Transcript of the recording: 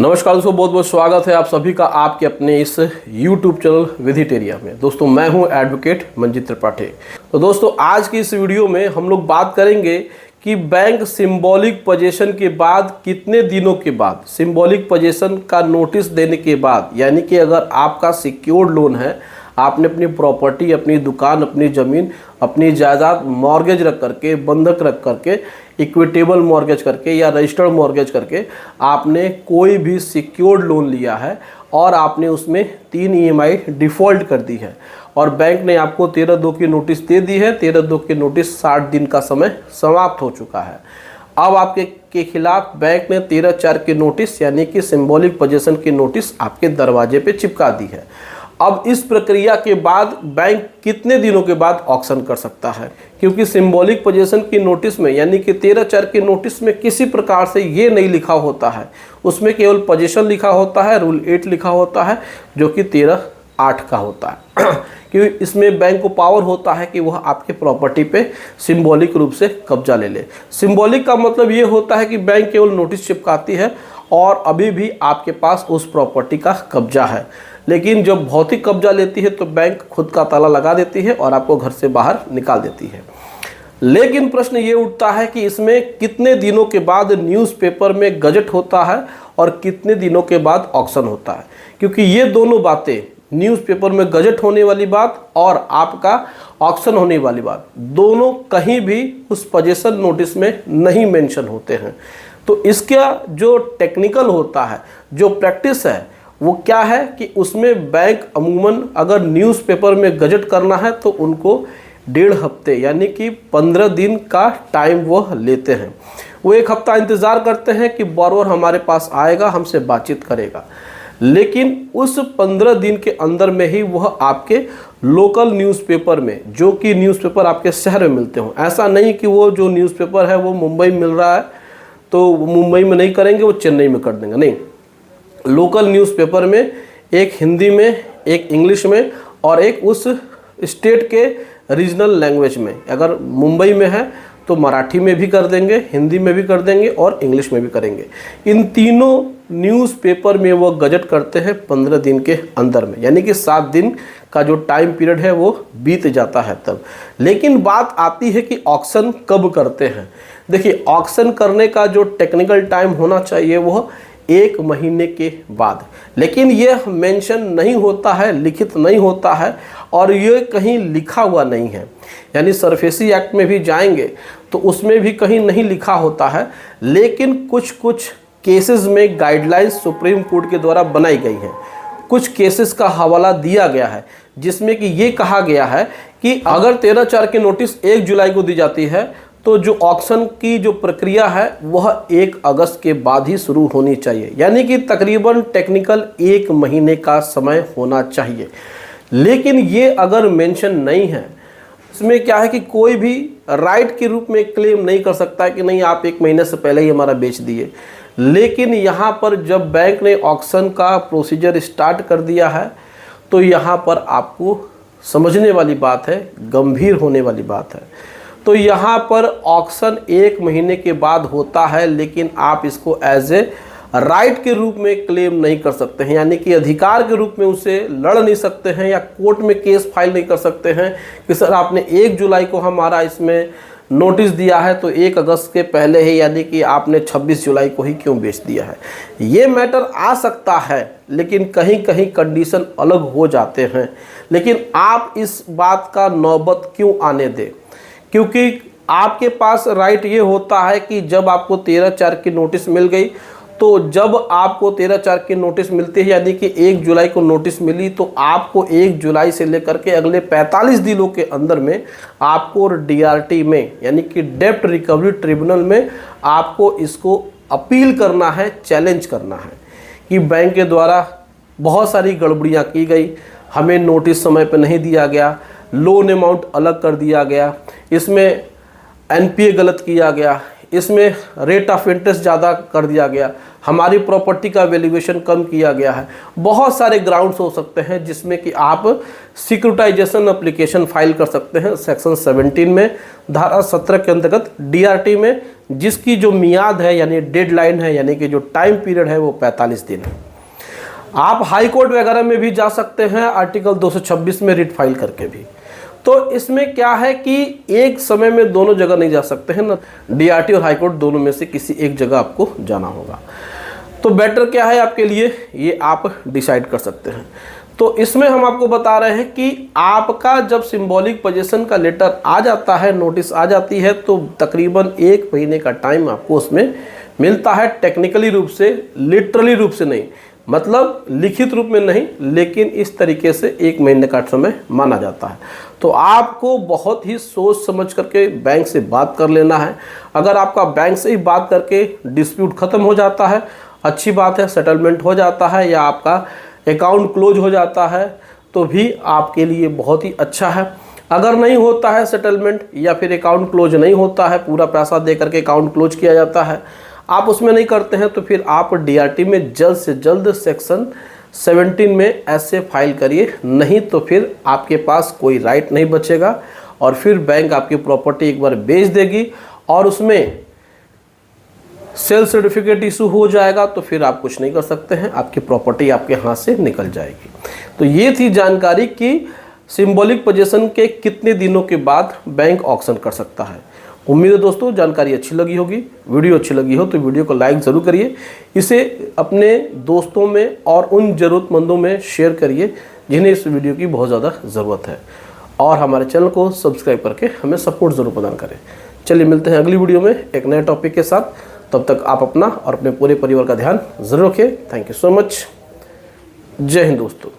नमस्कार दोस्तों, बहुत बहुत स्वागत है आप सभी का आपके अपने इस YouTube चैनल विधिटेरिया में। दोस्तों मैं हूं एडवोकेट मंजीत त्रिपाठी। तो दोस्तों आज की इस वीडियो में हम लोग बात करेंगे कि बैंक सिंबॉलिक पोजीशन के बाद कितने दिनों के बाद, सिंबॉलिक पोजीशन का नोटिस देने के बाद, यानी कि अगर आपका सिक्योर्ड लोन है, आपने अपनी प्रॉपर्टी, अपनी दुकान, अपनी ज़मीन, अपनी जायदाद मॉर्गेज रख करके, बंधक रख करके, इक्विटेबल मॉर्गेज करके या रजिस्टर्ड मॉर्गेज करके आपने कोई भी सिक्योर्ड लोन लिया है और आपने उसमें 3 EMI डिफ़ॉल्ट कर दी है और बैंक ने आपको 13/2 की नोटिस दे दी है। 13/2 की नोटिस 60 दिन का समय समाप्त हो चुका है। अब आपके खिलाफ बैंक ने 13/4 की नोटिस यानी कि सिंबॉलिक पोजीशन की नोटिस आपके दरवाजे पे चिपका दी है। अब इस प्रक्रिया के बाद बैंक कितने दिनों के बाद ऑक्शन कर सकता है, क्योंकि सिंबॉलिक पोजीशन की नोटिस में यानी कि 13/4 की नोटिस में किसी प्रकार से ये नहीं लिखा होता है, उसमें केवल पोजीशन लिखा होता है, रूल 8 लिखा होता है जो कि 13/8 का होता है क्योंकि इसमें बैंक को पावर होता है कि वह आपके प्रॉपर्टी पे सिंबॉलिक रूप से कब्जा ले ले। सिंबॉलिक का मतलब ये होता है कि बैंक केवल नोटिस चिपकाती है और अभी भी आपके पास उस प्रॉपर्टी का कब्जा है, लेकिन जब भौतिक कब्जा लेती है तो बैंक खुद का ताला लगा देती है और आपको घर से बाहर निकाल देती है। लेकिन प्रश्न ये उठता है कि इसमें कितने दिनों के बाद न्यूज़पेपर में गजट होता है और कितने दिनों के बाद ऑक्शन होता है, क्योंकि ये दोनों बातें, न्यूज़पेपर में गजट होने वाली बात और आपका ऑक्शन होने वाली बात, दोनों कहीं भी उस पोजीशन नोटिस में नहीं मेंशन होते हैं। तो इसका जो टेक्निकल होता है, जो प्रैक्टिस है, वो क्या है कि उसमें बैंक अमूमन अगर न्यूज़पेपर में गजट करना है तो उनको 1.5 हफ्ते यानी कि 15 दिन का टाइम वो लेते हैं। वो 1 हफ्ता इंतज़ार करते हैं कि बोरोवर हमारे पास आएगा, हमसे बातचीत करेगा, लेकिन उस 15 दिन के अंदर में ही वह आपके लोकल न्यूज़पेपर में, जो कि न्यूज़पेपर आपके शहर में मिलते हों, ऐसा नहीं कि वो जो न्यूज़पेपर है वो मुंबई मिल रहा है तो वो मुंबई में नहीं करेंगे, वो चेन्नई में कर देंगे, नहीं। लोकल न्यूज़पेपर में एक हिंदी में, एक इंग्लिश में और एक उस स्टेट के रीजनल लैंग्वेज में, अगर मुंबई में है तो मराठी में भी कर देंगे, हिंदी में भी कर देंगे और इंग्लिश में भी करेंगे। इन तीनों न्यूज़पेपर में वो गजट करते हैं 15 दिन के अंदर में, यानी कि 7 दिन का जो टाइम पीरियड है वो बीत जाता है तब। लेकिन बात आती है कि ऑक्शन कब करते हैं। देखिए, ऑक्शन करने का जो टेक्निकल टाइम होना चाहिए वह 1 महीने के बाद, लेकिन यह मेंशन नहीं होता है, लिखित नहीं होता है और ये कहीं लिखा हुआ नहीं है। यानी सरफेसी एक्ट में भी जाएंगे तो उसमें भी कहीं नहीं लिखा होता है, लेकिन कुछ केसेस में गाइडलाइंस सुप्रीम कोर्ट के द्वारा बनाई गई हैं। कुछ केसेस का हवाला दिया गया है जिसमें कि ये कहा गया है कि अगर 13/4 की नोटिस 1 जुलाई को दी जाती है तो जो ऑक्शन की जो प्रक्रिया है वह 1 अगस्त के बाद ही शुरू होनी चाहिए, यानी कि तकरीबन टेक्निकल 1 महीने का समय होना चाहिए। लेकिन ये अगर मेंशन नहीं है, इसमें क्या है कि कोई भी राइट के रूप में क्लेम नहीं कर सकता है कि नहीं आप 1 महीने से पहले ही हमारा बेच दिए। लेकिन यहाँ पर जब बैंक ने ऑक्शन का प्रोसीजर स्टार्ट कर दिया है तो यहाँ पर आपको समझने वाली बात है, गंभीर होने वाली बात है। तो यहाँ पर ऑक्शन 1 महीने के बाद होता है, लेकिन आप इसको एज ए राइट के रूप में क्लेम नहीं कर सकते हैं, यानी कि अधिकार के रूप में उसे लड़ नहीं सकते हैं या कोर्ट में केस फाइल नहीं कर सकते हैं कि सर आपने 1 जुलाई को हमारा इसमें नोटिस दिया है तो 1 अगस्त के पहले ही, यानी कि आपने 26 जुलाई को ही क्यों बेच दिया है। ये मैटर आ सकता है, लेकिन कहीं कहीं कंडीशन अलग हो जाते हैं। लेकिन आप इस बात का नौबत क्यों आने दें, क्योंकि आपके पास राइट ये होता है कि जब आपको 13/4 की नोटिस मिल गई, तो जब आपको 13/4 की नोटिस मिलती है यानी कि 1 जुलाई को नोटिस मिली, तो आपको 1 जुलाई से लेकर के अगले 45 दिनों के अंदर में आपको DRT में यानी कि डेब्ट रिकवरी ट्रिब्यूनल में आपको इसको अपील करना है, चैलेंज करना है कि बैंक के द्वारा बहुत सारी गड़बड़ियाँ की गई, हमें नोटिस समय पर नहीं दिया गया, लोन अमाउंट अलग कर दिया गया, इसमें NPA गलत किया गया, इसमें रेट ऑफ इंटरेस्ट ज़्यादा कर दिया गया, हमारी प्रॉपर्टी का वैल्यूएशन कम किया गया है। बहुत सारे ग्राउंड्स हो सकते हैं जिसमें कि आप सिक्योरिटाइजेशन एप्लीकेशन फाइल कर सकते हैं सेक्शन 17 में, धारा 17 के अंतर्गत DRT में, जिसकी जो मियाद है यानी डेडलाइन है यानी कि जो टाइम पीरियड है वो 45 दिन है। आप हाई कोर्ट वगैरह में भी जा सकते हैं आर्टिकल 226 में रिट फाइल करके भी। तो इसमें क्या है कि एक समय में दोनों जगह नहीं जा सकते हैं ना, DRT और हाई कोर्ट दोनों में से किसी एक जगह आपको जाना होगा। तो बेटर क्या है आपके लिए, ये आप डिसाइड कर सकते हैं। तो इसमें हम आपको बता रहे हैं कि आपका जब सिंबॉलिक पोजीशन का लेटर आ जाता है, नोटिस आ जाती है, तो तकरीबन 1 महीने का टाइम आपको उसमें मिलता है। टेक्निकली रूप से, लिटरली रूप से नहीं, मतलब लिखित रूप में नहीं, लेकिन इस तरीके से 1 महीने का समय माना जाता है। तो आपको बहुत ही सोच समझ करके बैंक से बात कर लेना है। अगर आपका बैंक से ही बात करके डिस्प्यूट ख़त्म हो जाता है, अच्छी बात है, सेटलमेंट हो जाता है या आपका अकाउंट क्लोज हो जाता है, तो भी आपके लिए बहुत ही अच्छा है। अगर नहीं होता है सेटलमेंट या फिर अकाउंट क्लोज नहीं होता है, पूरा पैसा दे करके अकाउंट क्लोज किया जाता है, आप उसमें नहीं करते हैं, तो फिर आप DRT में जल्द से जल्द सेक्शन 17 में ऐसे फाइल करिए, नहीं तो फिर आपके पास कोई राइट नहीं बचेगा और फिर बैंक आपकी प्रॉपर्टी एक बार बेच देगी और उसमें सेल सर्टिफिकेट इशू हो जाएगा, तो फिर आप कुछ नहीं कर सकते हैं, आपकी प्रॉपर्टी आपके हाथ से निकल जाएगी। तो ये थी जानकारी कि सिंबॉलिक पोजीशन के कितने दिनों के बाद बैंक ऑक्शन कर सकता है। उम्मीद है दोस्तों जानकारी अच्छी लगी होगी। वीडियो अच्छी लगी हो तो वीडियो को लाइक ज़रूर करिए, इसे अपने दोस्तों में और उन ज़रूरतमंदों में शेयर करिए जिन्हें इस वीडियो की बहुत ज़्यादा ज़रूरत है, और हमारे चैनल को सब्सक्राइब करके हमें सपोर्ट ज़रूर प्रदान करें। चलिए मिलते हैं अगली वीडियो में एक नए टॉपिक के साथ। तब तक आप अपना और अपने पूरे परिवार का ध्यान ज़रूर रखें। Thank you so much. जय हिंद दोस्तों।